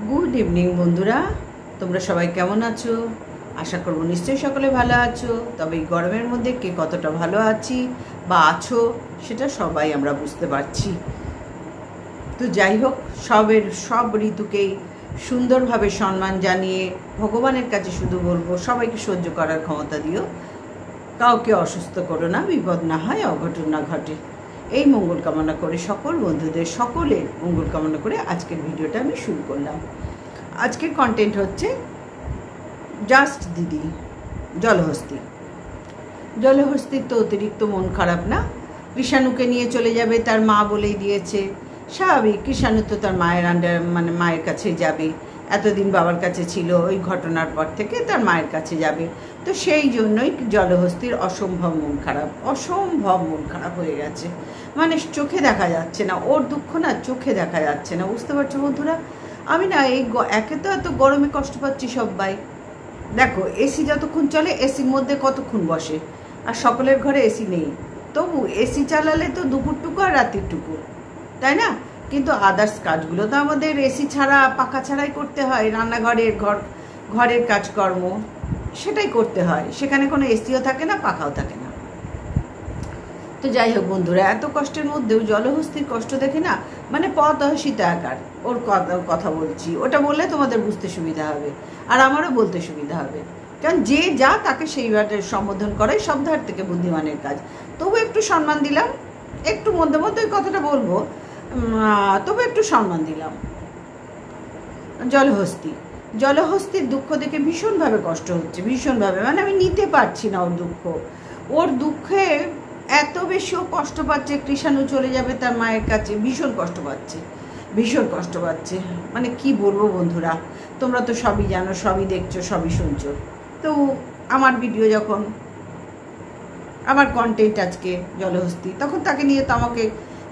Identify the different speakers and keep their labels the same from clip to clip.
Speaker 1: Good evening বন্ধুরা, তোমরা সবাই কেমন আছো? আশা করব নিশ্চয়ই সকলে ভালো আছো। তবে এই গরমের মধ্যে কে কতটা ভালো আছি বা আছো সেটা সবাই আমরা বুঝতে পারছি। তো যাই হোক, সব ঋতুকেই সুন্দরভাবে সম্মান জানিয়ে ভগবানের কাছে শুধু বলবো, সবাইকে সহ্য করার ক্ষমতা দিও, কাউকে অসুস্থ করো না, বিপদ না হয়, অঘটন না ঘটে, এই মঙ্গল কামনা করে সকল বন্ধুদের সকলের মঙ্গল কামনা করে আজকের ভিডিওটা আমি শুরু করলাম। আজকের কন্টেন্ট হচ্ছে জাস্ট দিদি জলহস্তির তো অতিরিক্ত মন খারাপ না? কৃষাণুকে নিয়ে চলে যাবে, তার মা বলেই দিয়েছে, স্বাভাবিক। কৃষাণু তো তার মায়ের মায়ের কাছে যাবে, এতদিন বাবার কাছে ছিল, ওই ঘটনার পর থেকে তার মায়ের কাছে যাবে। তো সেই জন্যই জলহস্তির অসম্ভব মন খারাপ হয়ে গেছে। মানে চোখে দেখা যাচ্ছে না, ওর দুঃখ না চোখে দেখা যাচ্ছে না, বুঝতে পারছো বন্ধুরা? আমি না একে তো এত গরমে কষ্ট পাচ্ছি সবাই। দেখো, এসি যতক্ষণ চলে, এসির মধ্যে কতক্ষণ বসে, আর সকলের ঘরে এসি নেই, তবু এসি চালালে তো দুপুরটুকু আর রাত্রিটুকু, তাই না? কিন্তু আদার্স কাজগুলো তো আমাদের এসি ছাড়া, পাখা ছাড়াই করতে হয়। রান্নাঘরের ঘরের কাজকর্ম সেটাই করতে হয়, সেখানে কোনো এসিও থাকে না, পাখাও থাকে না। তো যাই হোক বন্ধুরা, এত কষ্টের মধ্যেও জলহস্তির কষ্ট দেখে না, মানে পথ আকার ওর কথা বলছি, ওটা বললে তোমাদের বুঝতে সুবিধা হবে আর আমারও বলতে সুবিধা হবে। কারণ যে যা তাকে সেইভাবে সম্বোধন করাই সব ধার থেকে বুদ্ধিমানের কাজ। তবু একটু সম্মান দিলাম, একটু মধ্যে মধ্যে ওই কথাটা বলবো, তবু একটু সম্মান দিলাম। জলহস্তির দুঃখ দেখে ভীষণভাবে কষ্ট হচ্ছে, ভীষণভাবে, মানে আমি নিতে পারছি না ওর দুঃখে এত বেশি ও কষ্ট পাচ্ছে। কৃষাণু চলে যাবে তার মায়ের কাছে, ভীষণ কষ্ট পাচ্ছে। মানে কি বলবো বন্ধুরা, তোমরা তো সবই জানো, সবই দেখছো, সবই শুনছো। তো আমার ভিডিও যখন, আমার কন্টেন্ট আজকে জলহস্তি, তখন তাকে নিয়ে তো আমাকে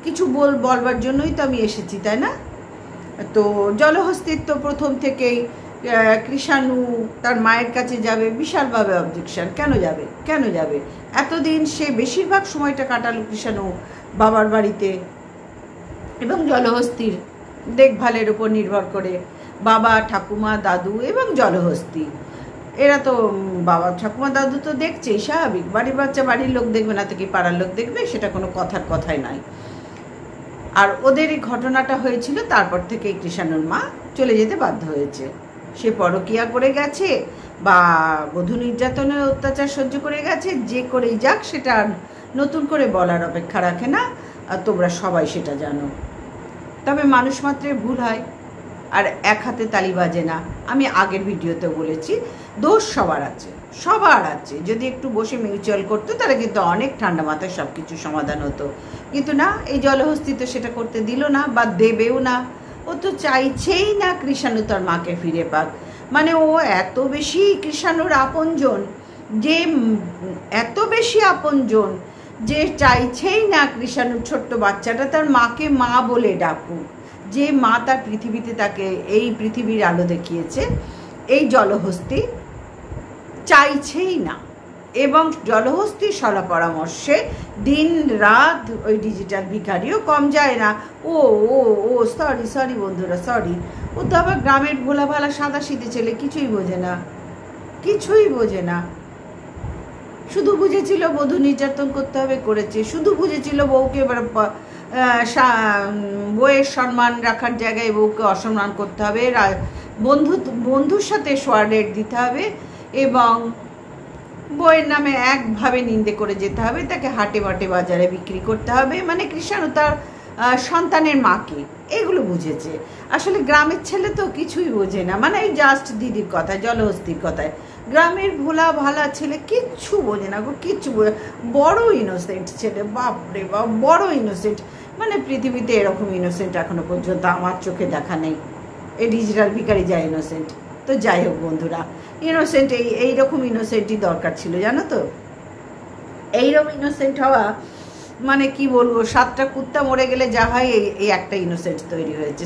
Speaker 1: কিছু বলবার জন্যই তো আমি এসেছি, তাই না? তো জলহস্তির তো প্রথম থেকেই কৃষাণু তার মায়ের কাছে যাবে বিশালভাবে অবজেকশন। কেন যাবে? এতদিন সে বেশিরভাগ সময়টা কাটালো কৃষাণু বাবার বাড়িতে, এবং জলহস্তির দেখভালের উপর নির্ভর করে বাবা, ঠাকুমা, দাদু এবং জলহস্তি, এরা তো বাবা, ঠাকুমা, দাদু তো দেখছেই, স্বাভাবিক। বাড়ির বাচ্চা বাড়ির লোক দেখবে না তো কি পাড়ার লোক দেখবে? সেটা কোনো কথাই নয়। আর ওদের এই ঘটনাটা হয়েছিল, তারপর থেকে কৃষাণুর মা চলে যেতে বাধ্য হয়েছে। সে পরকীয়া করে গেছে বা বধূ নির্যাতনের অত্যাচার সহ্য করে গেছে, যে করেই যাক, সেটা নতুন করে বলার অপেক্ষা রাখে না, আর তোমরা সবাই সেটা জানো। তবে মানুষ মাত্রে ভুল হয়, আর এক হাতে তালি বাজে না। আমি আগের ভিডিওতে বলেছি, দোষ সবার আছে। যদি একটু বসে মিউচুয়াল করতো, তাহলে কিন্তু অনেক ঠান্ডা মাথায় সব কিছু সমাধান হতো। কিন্তু না, এই জলহস্তি তো সেটা করতে দিল না, বা দেবেও না। ও তো চাইছেই না কৃষাণু তার মাকে ফিরে পাক। মানে ও এত বেশি কৃষাণুর আপনজন, যে চাইছেই না কৃষাণুর ছোট্ট বাচ্চাটা তার মাকে মা বলে ডাকুক। যে মা তার পৃথিবীতে তাকে এই পৃথিবীর আলো দেখিয়েছে, এই জলহস্তি চাইছেই না। এবং জলহস্তির সলা পরামর্শে দিন রাত ওই ডিজিটাল ভিখারিও কম যায় না। ও ও ও সরি বন্ধুরা, সরি। ও তো আবার গ্রামের ভোলা ভালা সাদা সিধে ছেলে, কিছুই বোঝে না। শুধু বুঝেছিল বধূ নির্যাতন করতে হবে, করেছে। শুধু বুঝেছিল বউকে বউয়ের সম্মান রাখার জায়গায় বউকে অসম্মান করতে হবে, বন্ধুর সাথে শোয়ার রেট দিতে হবে, এবং বউয়ের নামে একভাবে নিন্দে করে যেতে হবে, তাকে হাটে বাটে বাজারে বিক্রি করতে হবে। মানে কৃষাণু তার সন্তানের মাকে এগুলো বুঝেছে। আসলে গ্রামের ছেলে তো কিছুই বোঝে না। মানে এই জাস্ট দিদির কথায়, জলহস্তির কথায়, গ্রামের ভোলা ভালা ছেলে কিচ্ছু বোঝে না গো, কিচ্ছু বোঝে। বড় ইনোসেন্ট ছেলে, বাপরে বাপ, বড় ইনোসেন্ট। মানে পৃথিবীতে এরকম ইনোসেন্ট এখনো পর্যন্ত আমার চোখে দেখা নেই। এই ডিজিটাল ভিখারি যা ইনোসেন্ট। তো যাই হোক বন্ধুরা, ইনোসেন্ট এইরকম ইনোসেন্টই দরকার ছিল, জানো তো? এইরকম ইনোসেন্ট হওয়া, মানে কি বলবো, 7টা কুত্তা মরে গেলে যা হয়, এই একটা ইনোসেন্ট তৈরি হয়েছে।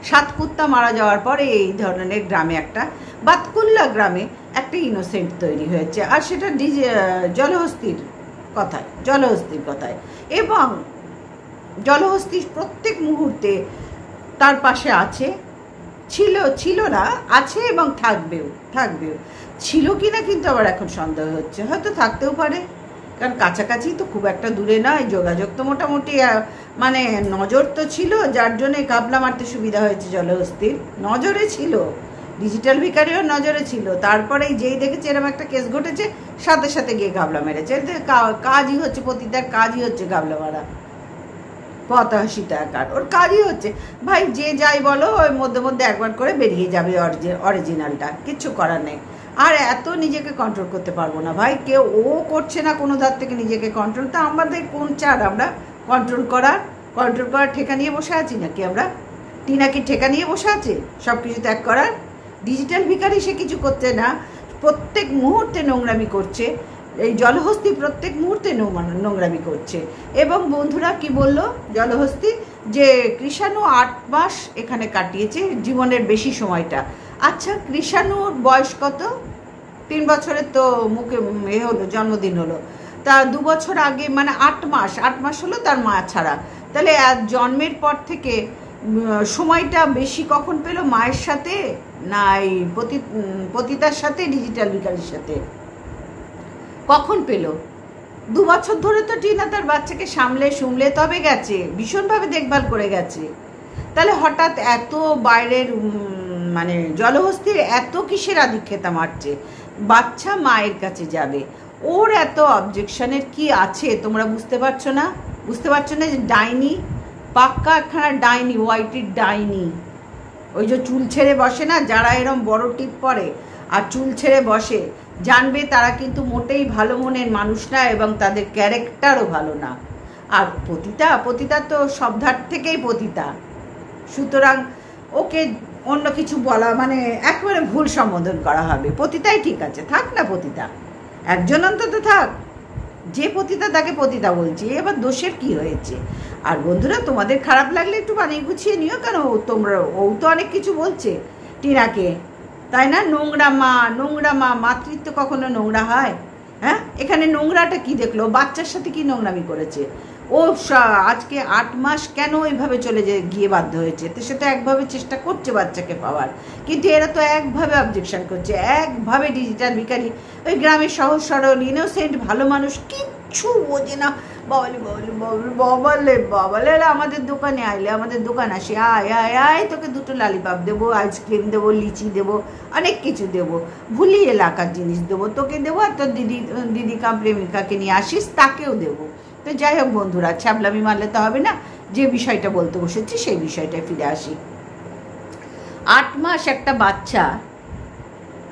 Speaker 1: 7 কুত্তা মারা যাওয়ার পরে এই ধরনের গ্রামে, একটা বাতকুল্লা গ্রামে একটা ইনোসেন্ট তৈরি হয়েছে। আর সেটা জলহস্তির কথায়। এবং জলহস্তি প্রত্যেক মুহূর্তে তার পাশে আছে, ছিল না, আছে এবং থাকবেও। ছিল কি না কিন্তু আবার এখন সন্দেহ হচ্ছে, হয়তো থাকতেও পারে, কারণ কাছাকাছি তো খুব একটা দূরে নয়, যোগাযোগ তো মোটামুটি মানে নজর তো ছিল, যার জন্যে কাবলা মারতে সুবিধা হয়েছে জলহস্তির। নজরে ছিল, ডিজিটাল ভিখারিও নজরে ছিল, তারপরে যেই দেখেছে এরকম একটা কেস ঘটেছে সাথে সাথে গিয়ে গাবলা মেরেছে। কাজই হচ্ছে পতিতার, কাজই হচ্ছে গাবলা মারা, পতাশিতা আকার ওর কাজই হচ্ছে। ভাই যে যাই বলো, ওই মধ্যে একবার করে বেরিয়ে যাবে অরিজিনালটা, কিচ্ছু করার নেই। আর এত নিজেকে কন্ট্রোল করতে পারবো না ভাই, কেউ ও করছে না কোনো ধার থেকে নিজেকে কন্ট্রোল, তা আমাদের কোন চার আমরা কন্ট্রোল করার ঠেকা নিয়ে বসে আছি নাকি? আমরা টিনাকে ঠেকা নিয়ে বসে আছে সব কিছু ত্যাগ করার? ডিজিটাল ভিখারি সে কিছু করছে না, প্রত্যেক মুহূর্তে নোংরামি করছে, এই জলহস্তি প্রত্যেক মুহূর্তে নোংরামি করছে। এবং বন্ধুরা কি বললো জলহস্তি, যে কৃষাণু 8 মাস এখানে কাটিয়েছে জীবনের বেশি সময়টা। আচ্ছা, কৃষাণুর বয়স কত? 3 বছরের তো মুখে হলো, জন্মদিন হলো, তা 2 বছর আগে মানে 8 মাস হলো তার মা ছাড়া। তাহলে জন্মের পর থেকে সময়টা বেশি কখন পেল? মায়ের সাথে না এই পতিতার সাথে, ডিজিটাল ভিখারির সাথে? কখন পেল? 2 বছর ধরে তো টিনা তার বাচ্চাকে সামলে তবে গেছে, ভীষণভাবে দেখভাল করে গেছে। তাহলে হঠাৎ এত বাইরের মানে জলহস্তির এত কিসের আধিক্যতা মারছে? বাচ্চা মায়ের কাছে যাবে, ওর এত অবজেকশনের কি আছে তোমরা বুঝতে পারছো না? যে ডাইনি, পাক্কা একখানা ডাইনি, হোয়াইটের ডাইনি। ওই যে চুল ছেড়ে বসে না, যারা এরম বড় টিপ পরে আর চুল ছেড়ে বসে, জানবে তারা কিন্তু মোটেই ভালো মনের মানুষ না, এবং তাদের ক্যারেক্টারও ভালো না। আর পতিতা তো সব ধার থেকেই পতিতা, সুতরাং ওকে অন্য কিছু বলা মানে একেবারে ভুল সম্বোধন করা হবে। পতিতাই ঠিক আছে, থাক না পতিতা, একজন অন্তত থাক। যে পতিতা তাকে পতিতা বলছি, এবার দোষের কি হয়েছে? আর বন্ধুরা, তোমাদের খারাপ লাগলে একটু বানিয়ে গুছিয়ে নিও, কেন ও তো অনেক কিছু বলছে টিনাকে, তাই না? নোংরা মা, মাতৃত্ব কখনো নোংরা হয়? হ্যাঁ, এখানে নোংরাটা কি দেখলো? বাচ্চার সাথে কি নোংরামি করেছে ও? আজকে 8 মাস কেন ওইভাবে চলে গিয়ে বাধ্য হয়েছে? তো সে তো একভাবে চেষ্টা করছে বাচ্চাকে পাওয়ার, কিন্তু এরা তো একভাবে অবজেকশন করছে, একভাবে ডিজিটাল ভিখারি। ওই গ্রামের সহজ সরল ইনোসেন্ট ভালো মানুষ, কিচ্ছু বোঝে না। বাবালে আমাদের দোকানে আইলে, আমাদের দোকান আসে, আয় তোকে 2টো লালিপাপ দেবো, আইসক্রিম দেবো, লিচি দেবো, অনেক কিছু দেবো, ভুলি এলাকার জিনিস দেবো, তোকে দেবো, আর তোর দিদি প্রেমিকাকে নিয়ে আসিস তাকেও দেবো। তো যাই হোক বন্ধুরা, ছ্যাবলামি মারলে তো হবে না, যে বিষয়টা বলতে বসেছি সেই বিষয়টায় ফিরে আসি। 8 মাস একটা বাচ্চা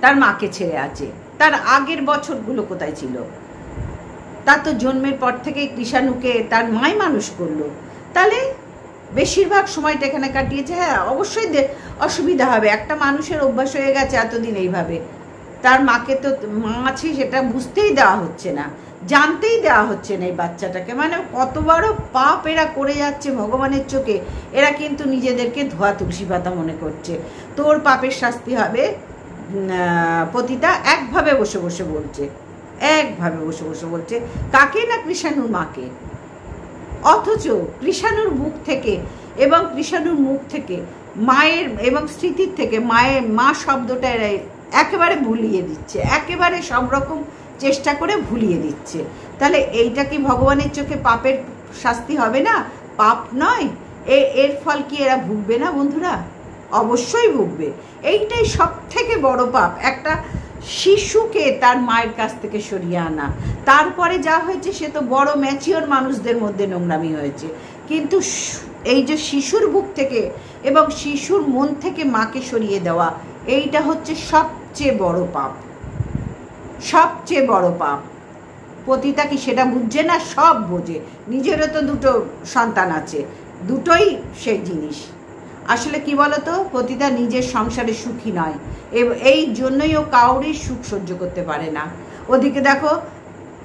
Speaker 1: তার মাকে ছেড়ে আছে, তার আগের বছরগুলো কোথায় ছিল? তার তো জন্মের পর থেকেই কৃষাণুকে তার মাই মানুষ করলো, তাহলে বেশিরভাগ সময়টা এখানে কাটিয়েছে। হ্যাঁ, অবশ্যই অসুবিধা হবে, একটা মানুষের অভ্যাস হয়ে গেছে এতদিন এইভাবে, তার মাকে তো মা আছে সেটা বুঝতেই দেওয়া হচ্ছে না, জানতেই দেওয়া হচ্ছে না এই বাচ্চাটাকে। মানে কত বড় পাপ এরা করে যাচ্ছে ভগবানের চোখে। এরা কিন্তু নিজেদেরকে ধোয়া তুলসী পাতা মনে করছে। তোর পাপের শাস্তি হবে, পতিতা একভাবে বসে বসে বলছে, কাকে না? কৃষাণুর মাকে। অথচ কৃষাণুর মুখ থেকে এবং কৃষাণুর মুখ থেকে মায়ের এবং স্মৃতির থেকে মা শব্দটা এরা একেবারে ভুলিয়ে দিচ্ছে, একেবারে সব রকম চেষ্টা করে ভুলিয়ে দিচ্ছে। তাহলে এইটা কি ভগবানের চোখে পাপের শাস্তি হবে না? পাপ নয়? এর ফল কি এরা ভুগবে না বন্ধুরা? অবশ্যই ভুগবে। এইটাই সব থেকে বড় পাপ, একটা শিশুকে তার মায়ের কাছ থেকে সরিয়ে আনা। তারপরে যা হয়েছে সে তো বড় ম্যাচিওর মানুষদের মধ্যে নোংরামি হয়েছে, কিন্তু এই যে শিশুর বুক থেকে এবং শিশুর মন থেকে মাকে সরিয়ে দেওয়া, এইটা হচ্ছে সবচেয়ে বড় পাপ, সবচেয়ে বড় পাপ। পতিতা কি সেটা বুঝছে না? সব বোঝে, নিজেরও তো 2টো সন্তান আছে, দুটোই সেই জিনিস। আসলে কি বলতো, পতিতা নিজের সংসারে সুখী নয়, এই জন্যই ও কাউরির সুখ সহ্য করতে পারে না। ওদিকে দেখো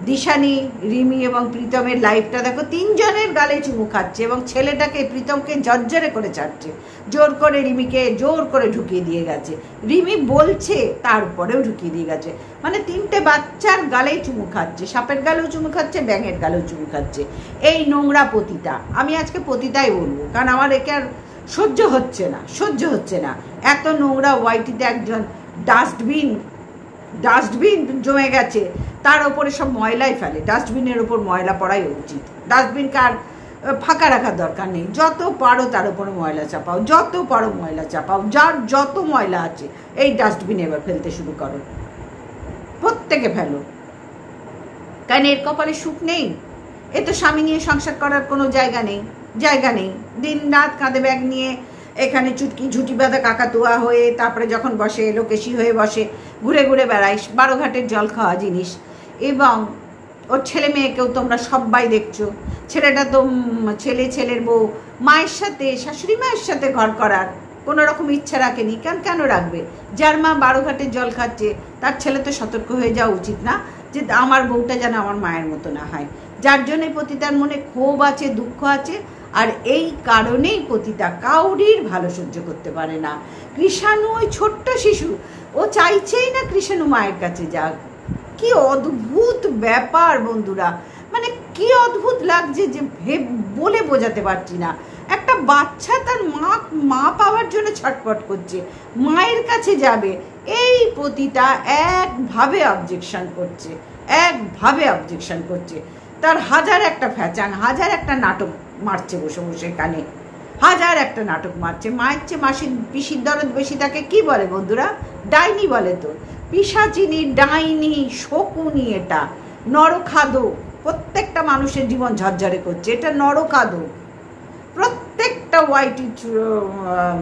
Speaker 1: দিশানি, রিমি এবং প্রীতমের লাইফটা দেখো, 3 জনের গালে চুমু খাচ্ছে এবং ছেলেটাকে প্রীতমকে জর্জরে করে ছাড়ছে, জোর করে রিমিকে জোর করে ঢুকিয়ে দিয়ে গেছে। রিমি বলছে তারপরেও ঢুকিয়ে দিয়ে গেছে, মানে 3টে বাচ্চার গালেই চুমু খাচ্ছে, সাপের গালেও চুমু খাচ্ছে, ব্যাঙের গালেও চুমু খাচ্ছে। এই নোংরা পতিতা, আমি আজকে পতিতাই বলবো, কারণ আমার একে আর সহ্য হচ্ছে না এত নোংরা। ওয়াইটিতে একজন ডাস্টবিন জমে গেছে, তার ওপরে সব ময়লাই ফেলে। ডাস্টবিনের ওপর ময়লা পড়াই উচিত। ডাস্টবিন কার ফাঁকা রাখার দরকার নেই, যত পারো তার উপরে ময়লা চাপাও, যত পারো ময়লা চাপাও, যার যত ময়লা আছে এই ডাস্টবিনে এবার ফেলতে শুরু করো, প্রত্যেকে ফেলো। কারণ এর কপালে সুখ নেই, এ তো স্বামী নিয়ে সংসার করার কোনো জায়গা নেই। দিন রাত কাঁধে ব্যাগ নিয়ে এখানে চুটকি ঝুটি বাঁধা কাকাতুয়া হয়ে, তারপরে যখন বসে লোকেশি হয়ে বসে, ঘুরে ঘুরে বেড়াইস, 12 ঘাটের জল খাওয়া জিনিস। এবং ওর ছেলে মেয়েকেও তোমরা সবাই দেখছো, ছেলেটা তো ছেলের বউ মায়ের সাথে, শাশুড়ি মায়ের সাথে ঘর করার কোনো রকম ইচ্ছা রাখেনি। কেন রাখবে? যার মা 12 ঘাটের জল খাচ্ছে তার ছেলে তো সতর্ক হয়ে যাওয়া উচিত না, যে আমার বউটা যেন আমার মায়ের মতো না হয়। যার জন্যে পতিতার মনে ক্ষোভ আছে, দুঃখ আছে, আর এই কারণেই পতিতা কাউরির ভালো সহ্য করতে পারে না। কৃষাণু ওই ছোট্ট শিশু, ও চাইছেই না কৃষাণু মায়ের কাছে যাক। কি অদ্ভুত ব্যাপার বন্ধুরা, মানে কি অদ্ভুত লাগছে যে বলে বোঝাতে পারছি না। একটা বাচ্চা তার মা পাওয়ার জন্য ছটফট করছে, মায়ের কাছে যাবে, এই পতিতা একভাবে অবজেকশন করছে। তার হাজার একটা ফ্যাচাং, হাজার একটা নাটক মারছে বসে বসে কানে, হাজার একটা নাটক মারছে। মায়ের চেয়ে পিসির দরদ বেশি তাকে কি বলে বন্ধুরা? ডাইনি বলে তো। পিশাচিনী, ডাইনি, শকুনি, এটা নরখাদক। প্রত্যেকটা মানুষের জীবন ঝরঝরে করছে, এটা নরখাদক। প্রত্যেকটা ওয়াইটি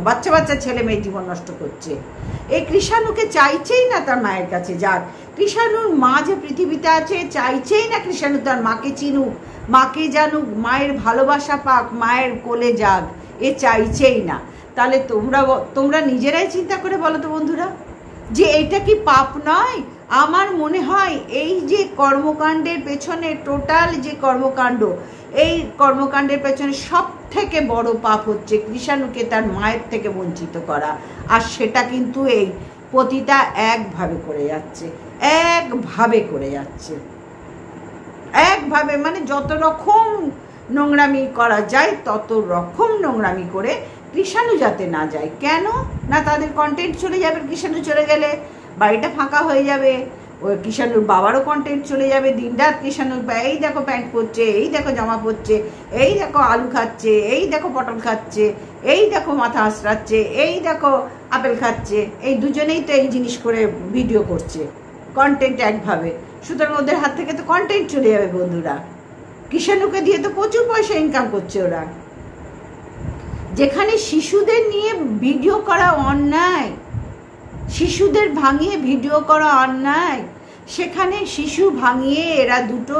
Speaker 1: বাচ্চা ছেলে মেয়ে জীবন নষ্ট করছে। এই কৃষাণুকে চাইছেই না তার মায়ের কাছে যাক। কৃষাণুর মা যে পৃথিবীতে আছে চাইছেই না কৃষাণু তার মাকে চিনুক, মাকে জানুক, মায়ের ভালোবাসা পাক, মায়ের কোলে যাক, এ চাইছেই না। তাহলে তোমরা নিজেরাই চিন্তা করে বলো তো বন্ধুরা, যে এটা কি পাপ নয়? আমার মনে হয় এই যে কর্মকাণ্ডের পেছনে, টোটাল যে কর্মকাণ্ড, এই কর্মকাণ্ডের পেছনে সব থেকে বড় পাপ হচ্ছে কৃষাণুকে তার মায়ের থেকে বঞ্চিত করা। আর সেটা কিন্তু এই পতিতা একভাবে করে যাচ্ছে, মানে যত রকম নোংরামি করা যায় তত রকম নোংরামি করে কৃষাণু যাতে না যায়। কেন না? তাদের কন্টেন্ট চলে যাবে। কৃষাণু চলে গেলে বাড়িটা ফাঁকা হয়ে যাবে, ওই কৃষাণুর বাবারও কন্টেন্ট চলে যাবে। দিন রাত কৃষাণুর এই দেখো প্যান্ট পরছে, এই দেখো জামা পরছে, এই দেখো আলু খাচ্ছে, এই দেখো পটল খাচ্ছে, এই দেখো মাথা আঁচড়াচ্ছে, এই দেখো আপেল খাচ্ছে। এই দুজনেই তো এই জিনিস করে ভিডিও করছে, কন্টেন্ট একভাবে। সুতরাং ওদের হাত থেকে তো কন্টেন্ট চলে যাবে বন্ধুরা। কৃষাণুকে দিয়ে তো প্রচুর পয়সা ইনকাম করছে ওরা। যেখানে শিশুদের নিয়ে ভিডিও করা অন্যায়, শিশুদের ভাঙিয়ে ভিডিও করা অন্যায়, সেখানে শিশু ভাঙিয়ে এরা দুটো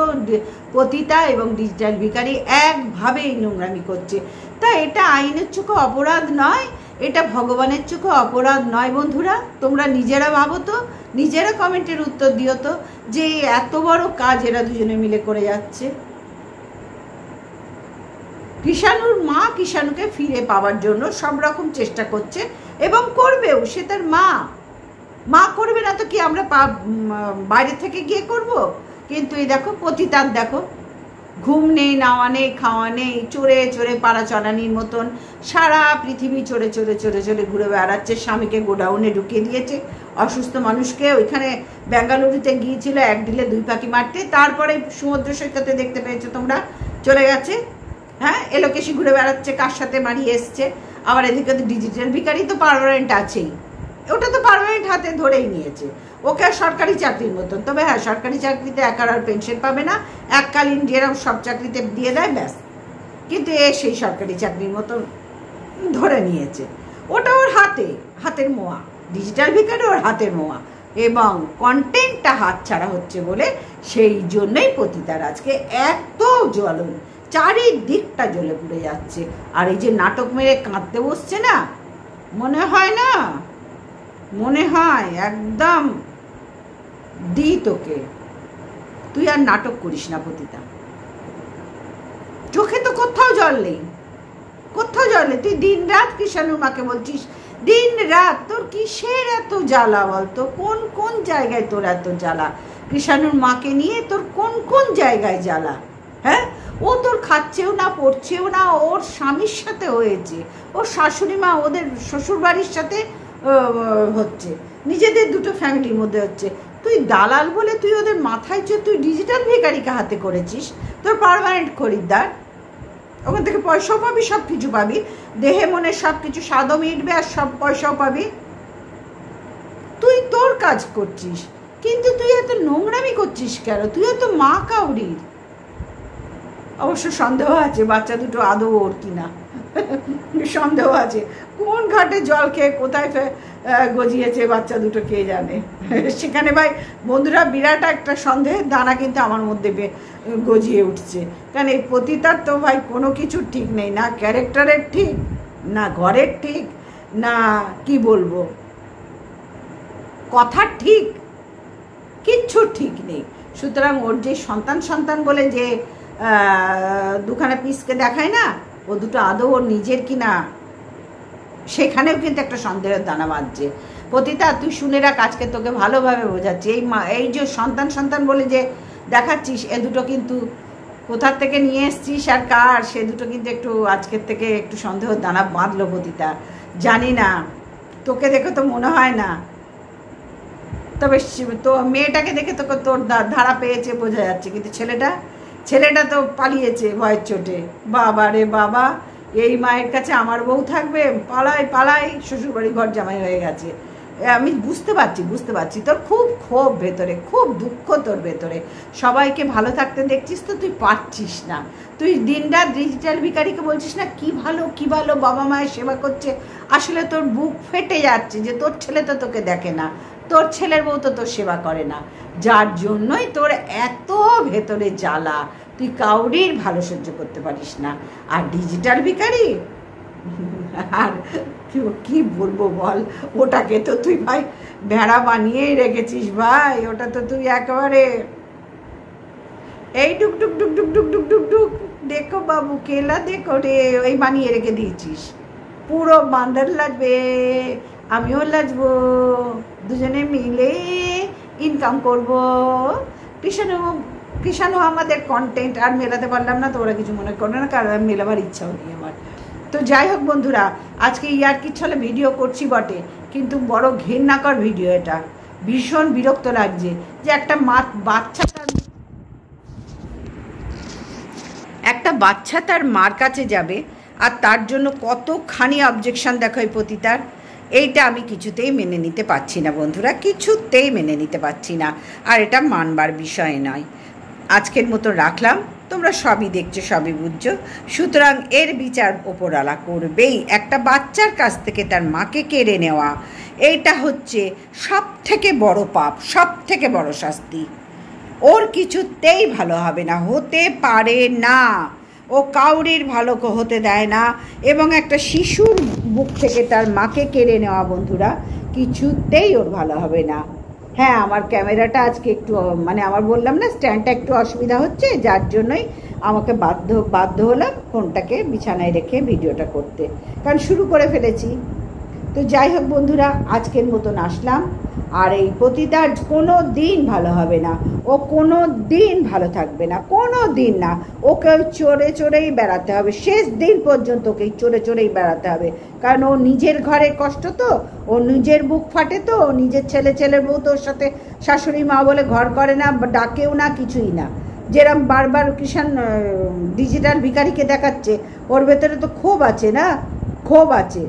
Speaker 1: পতিতা এবং ডিজিটাল ভিখারি একভাবে নোংরামি করছে। তা এটা আইনের চোখে অপরাধ নয়, এটা ভগবানের চোখে অপরাধ নয় বন্ধুরা? তোমরা নিজেরা ভাবো তো, নিজেরা কমেন্টের উত্তর দিও তো, যে এত বড় কাজ এরা দুজনে মিলে করে যাচ্ছে। কৃষাণুর মা কৃষাণুকে ফিরে পাওয়ার জন্য সব রকম চেষ্টা করছে এবং করবেও। সে তার মা করবে না তো কি আমরা বাইরে থেকে গিয়ে করব? কিন্তু এই দেখো পতিতার, দেখো ঘুম নেই, নাওয়া নেই, খাওয়া নেই, চড়ে পাড়া চড়ানির মতন সারা পৃথিবী চড়ে ঘুরে বেড়াচ্ছে। স্বামীকে গোডাউনে ঢুকিয়ে দিয়েছে, অসুস্থ মানুষকে। ওইখানে বেঙ্গালুরুতে গিয়েছিল 1 ঢিলে 2 পাখি মারতে, তারপরে সমুদ্র সৈকতে দেখতে পেয়েছো তোমরা, চলে গেছে। হ্যাঁ, এলোকেশি ঘুরে বেড়াচ্ছে, কার সাথে মারিয়ে এসছে। আবার এদিকে ডিজিটাল ভিখারি তো পার্মানেন্ট আছেই, ওটা তো পার্মানেন্ট হাতে ধরেই নিয়েছে ওকে। আর সরকারি চাকরির মতন, তবে হ্যাঁ সরকারি চাকরিতে একার আর পেনশন পাবে না, এককালীন যেরকম সব চাকরিতে দিয়ে দেয় ব্যাস। কিন্তু সেই সরকারি চাকরির মতন ধরে নিয়েছে, ওটা ওর হাতের মোয়া। ডিজিটাল ভিখারি ওর হাতের মোয়া, এবং কন্টেন্টটা হাত ছাড়া হচ্ছে বলে সেই জন্যই পতিতার আজকে এত জ্বলন, চারিদিকটা জ্বলে পুড়ে যাচ্ছে। আর এই যে নাটক মেরে কাঁদতে বসছে না, মনে হয় একদম দি তোকে, তুই আর নাটক করিস না পতিতা। চোখে তো কোথাও জল নেই। তুই দিন রাত কৃষাণুর মাকে বলছিস, দিন রাত। তোর কিসের এত জ্বালা বলতো? কোন জায়গায় তোর এত জ্বালা? কৃষাণুর মাকে নিয়ে তোর কোন জায়গায় জ্বালা? হ্যাঁ, ও তোর খাচ্ছেও না, পড়ছেও না, ওর স্বামীর সাথে হয়েছে, ওর শাশুড়ি মা ওদের শ্বশুরবাড়ির সাথে হচ্ছে, নিজেদের দুটো ফ্যামিলির মধ্যে হচ্ছে। তুই দালাল বলে তুই ওদের মাথায় তুই ডিজিটাল ভিখারিকে হাতে করেছিস, তোর পার্মানেন্ট খরিদ্দার। ওখান থেকে পয়সাও পাবি, সব কিছু পাবি, দেহে মনে সব কিছু স্বাদও মিটবে, আর সব পয়সাও পাবি। তুই তোর কাজ করছিস, কিন্তু তুই এত নোংরামি করছিস কেন? তুইও তো মা কাউরির। অবশ্য সন্দেহ আছে বাচ্চা দুটো আদৌ ওর কিনা, সন্দেহ আছে। কোন ঘাটে জল খেয়ে কোথায় গজিয়েছে বাচ্চা দুটো কে জানে। সেখানে ভাই বন্ধুরা বিরাট একটা সন্দেহের দানা কিন্তু আমার মধ্যে গজিয়ে উঠছে। কারণ এই পতিতার তো ভাই কোনো কিছু ঠিক নেই, না ক্যারেক্টারের ঠিক, না ঘরের ঠিক, না কি বলবো কথার ঠিক, কিচ্ছু ঠিক নেই। সুতরাং ওর যে সন্তান বলে যে দুখানা পিসকে দেখায় না, ও দুটো আদৌ ওর নিজের কিনা, সেখানেও কিন্তু একটা সন্দেহের দানা বাঁধছে। পতিতা তুই শুনে রাখ, আজকে তোকে ভালোভাবে বোঝাচ্ছি, এই যে সন্তান বলে যে দেখাচ্ছিস, এ দুটো কিন্তু কোথার থেকে নিয়ে এসছিস আর কার, সে দুটো কিন্তু একটু আজকের থেকে একটু সন্দেহের দানা বাঁধলো পতিতা। জানি না, তোকে দেখে তো মনে হয় না, তবে তো মেয়েটাকে দেখে তোকে তোর ধারা পেয়েছে বোঝা যাচ্ছে, কিন্তু ছেলেটা তো পালিয়েছে ভয়ের চোটে। বাবা রে বাবা, এই মায়ের কাছে আমার বউ থাকবে, পালাই শ্বশুরবাড়ি ঘর জামাই হয়ে গেছে। আমি বুঝতে পারছি তোর খুব ক্ষোভ ভেতরে, খুব দুঃখ তোর ভেতরে। সবাইকে ভালো থাকতে দেখছিস তো, তুই পারছিস না। তুই দিনরাত ডিজিটাল ভিখারিকে বলছিস না কি ভালো বাবা মায়ের সেবা করছে, আসলে তোর বুক ফেটে যাচ্ছে যে তোর ছেলে তো তোকে দেখে না, তোর ছেলের বউ তো তোর সেবা করে না, যার জন্যই তোর এত ভেতরে জ্বালা। তুই কাউরির ভালো সহ্য করতে পারিস না, আর ডিজিটাল ভিখারি আর কি বলবো বল, ওটাকে তো তুই ভাই ভেড়া বানিয়েই রেখেছিস ভাই। ওটা তো তুই একেবারে এই ডুক ডুক ডুক ডুক ডুক ডুক ডুক ডুক দেখো বাবু কেলা দেখো রে, ওই বানিয়ে রেখে দিয়েছিস। পুরো বান্দর লাগবে, আমিও লাজবো, দুজনে মিলে ইনকাম করব। কৃষাণু আমাদের কন্টেন্ট আর মেলাতে পারলাম না, তো ওরা কিছু মনে করে না, কারণ মেলাবার ইচ্ছাও নেই আমার। তো যাই হোক বন্ধুরা, আজকে ইয়ার্কির ছলে ভিডিও করছি বটে, কিন্তু বড় ঘেন্নাকর ভিডিও এটা। ভীষণ বিরক্ত লাগছে যে একটা বাচ্চা তার মার কাছে যাবে, আর তার জন্য কতখানি অবজেকশন দেখো এই পতিতার। এইটা আমি কিছুতেই মেনে নিতে পারছি না বন্ধুরা, কিছুতেই মেনে নিতে পারছি না, আর এটা মানবার বিষয় নয়। আজকের মতো রাখলাম, তোমরা সবই দেখছো, সবই বুঝছো, সুতরাং এর বিচার ওপরওয়ালা করবেই। একটা বাচ্চার কাছ থেকে তার মাকে কেড়ে নেওয়া, এইটা হচ্ছে সব থেকে বড় পাপ, সব থেকে বড় শাস্তি। ওর কিছুতেই ভালো হবে না, হতে পারে না, ও কাউরির ভালো হতে দেয় না। এবং একটা শিশুর বুক থেকে তার মাকে কেড়ে নেওয়া বন্ধুরা, কিছুতেই ওর ভালো হবে না। হ্যাঁ, আমার ক্যামেরাটা আজকে একটু আমার বললাম না স্ট্যান্ডটা একটু অসুবিধা হচ্ছে, যার জন্যই আমাকে বাধ্য হলাম ফোনটাকে বিছানায় রেখে ভিডিওটা করতে, কারণ শুরু করে ফেলেছি। তো যাই হোক বন্ধুরা, আজকের মতন আসলাম। আর এই পতিতার কোনো দিন ভালো হবে না, ও কোনো দিন ভালো থাকবে না, কোনো দিন না। ওকে ওই চড়েই বেড়াতে হবে, শেষ দিন পর্যন্ত ওকে চড়েই বেড়াতে হবে। কারণ ও নিজের ঘরের কষ্ট তো, ও নিজের বুক ফাটে তো, ও নিজের ছেলের বউ তো ওর সাথে শাশুড়ি মা বলে ঘর করে না, ডাকেও না, কিছুই না। যেরকম বারবার কৃষাণ ডিজিটাল ভিখারিকে দেখাচ্ছে, ওর ভেতরে তো ক্ষোভ আছে না, ক্ষোভ আছে।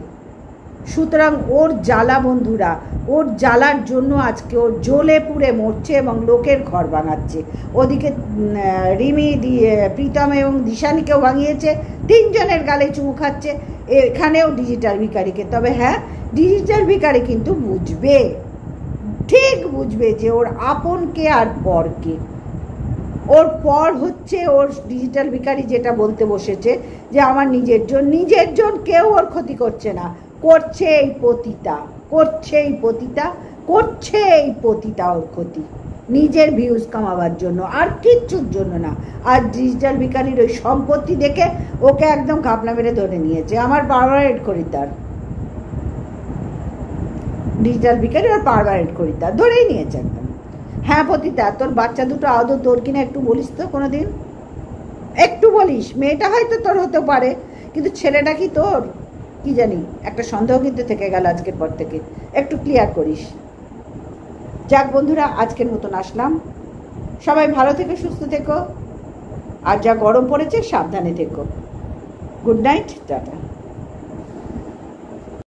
Speaker 1: সুতরাং ওর জ্বালা বন্ধুরা, ওর জ্বালার জন্য আজকে ওর জ্বলে পুড়ে মরছে এবং লোকের ঘর ভাঙাচ্ছে। ওদিকে রিমি প্রীতম এবং দিশানিকেও ভাঙিয়েছে, তিনজনের গালে চুমু খাচ্ছে, এখানেও ডিজিটাল ভিখারিকে। তবে হ্যাঁ, ডিজিটাল ভিখারি কিন্তু বুঝবে, ঠিক বুঝবে যে ওর আপনকে আর পরকে। ওর পর হচ্ছে ওর ডিজিটাল ভিখারি যেটা বলতে বসেছে যে আমার নিজের জন কেউ ওর ক্ষতি করছে না, করছে এই পতিতা ওর ক্ষতি, নিজের ভিউজ কামাবার জন্য, আর কিচ্ছুর জন্য না। আর ডিজিটাল ভিখারির ওই সম্পত্তি দেখে ওকে একদম ঘাপলা মেরে ধরে নিয়েছে। আমার পার্মানেন্ট খরিদ্দার ডিজিটাল ভিখারি, আর পার্মানেন্ট খরিদ্দার ধরেই নিয়েছে একদম। হ্যাঁ পতিতা, তোর বাচ্চা দুটো আদৌ তোর কিনা একটু বলিস তো কোনোদিন। একটু বলিস, মেয়েটা হয়তো তোর হতে পারে, কিন্তু ছেলেটা কি তোর, কি জানি, একটা সন্দেহ কিন্তু থেকে গেল আজকের পর থেকে, একটু ক্লিয়ার করিস। যাক বন্ধুরা, আজকের মতন আসলাম। সবাই ভালো থেকো, সুস্থ থেকো, আর যা গরম পড়েছে সাবধানে থেকো। Good night, tata.